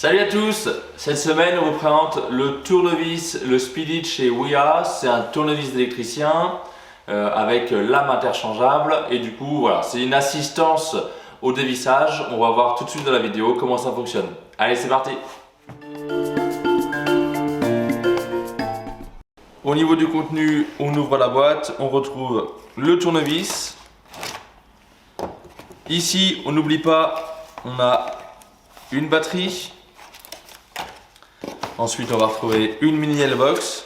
Salut à tous, cette semaine on vous présente le tournevis, le Speedy chez Ouya. C'est un tournevis d'électricien avec lame interchangeable et du coup voilà, c'est une assistance au dévissage. On va voir tout de suite dans la vidéo comment ça fonctionne. Allez, c'est parti. Au niveau du contenu, on ouvre la boîte, on retrouve le tournevis. Ici, on n'oublie pas, on a une batterie. Ensuite, on va retrouver une mini L-box.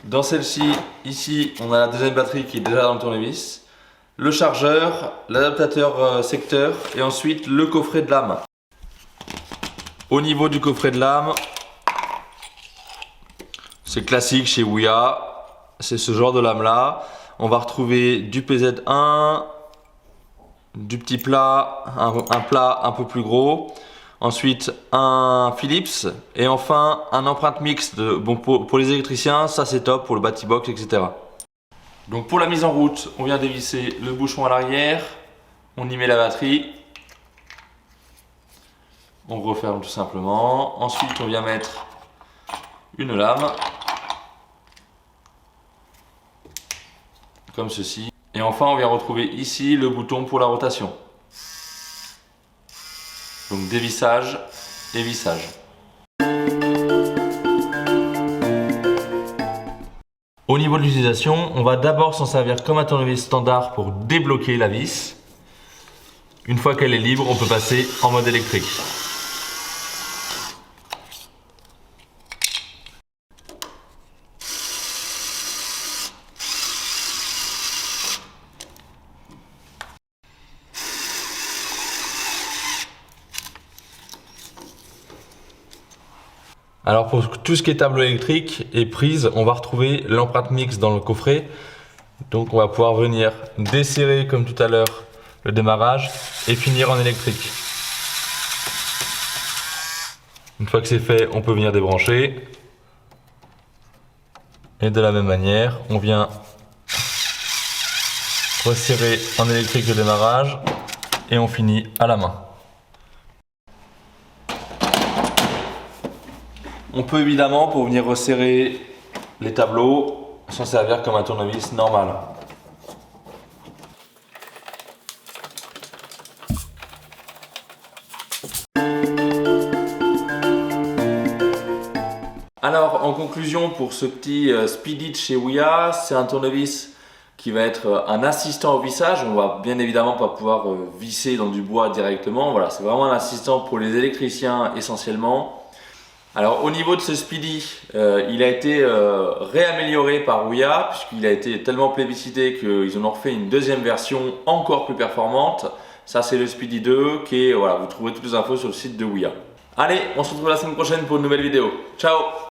Dans celle-ci, ici, on a la deuxième batterie qui est déjà dans le tournevis, le chargeur, l'adaptateur secteur et ensuite le coffret de lame. Au niveau du coffret de lame, c'est classique chez Ouya, c'est ce genre de lame là. On va retrouver du PZ1, du petit plat, un plat un peu plus gros. Ensuite un Philips et enfin un empreinte mixte. Bon, pour les électriciens, ça c'est top, pour le Batibox, etc. Donc pour la mise en route, on vient dévisser le bouchon à l'arrière, on y met la batterie, on referme tout simplement. Ensuite on vient mettre une lame, comme ceci. Et enfin on vient retrouver ici le bouton pour la rotation. Donc dévissage et vissage. Au niveau de l'utilisation, on va d'abord s'en servir comme un tournevis standard pour débloquer la vis. Une fois qu'elle est libre, on peut passer en mode électrique. Alors pour tout ce qui est tableau électrique et prise, on va retrouver l'empreinte mixte dans le coffret. Donc on va pouvoir venir desserrer comme tout à l'heure le démarrage et finir en électrique. Une fois que c'est fait, on peut venir débrancher. Et de la même manière, on vient resserrer en électrique le démarrage et on finit à la main. On peut évidemment, pour venir resserrer les tableaux, s'en servir comme un tournevis normal. Alors, en conclusion, pour ce petit Speedy chez Ouya, c'est un tournevis qui va être un assistant au vissage. On va bien évidemment pas pouvoir visser dans du bois directement. Voilà, c'est vraiment un assistant pour les électriciens essentiellement. Alors au niveau de ce Speedy, il a été réamélioré par Ouya puisqu'il a été tellement plébiscité qu'ils en ont refait une deuxième version encore plus performante. Ça c'est le Speedy 2 qui est, voilà, vous trouverez toutes les infos sur le site de Ouya. Allez, on se retrouve la semaine prochaine pour une nouvelle vidéo. Ciao!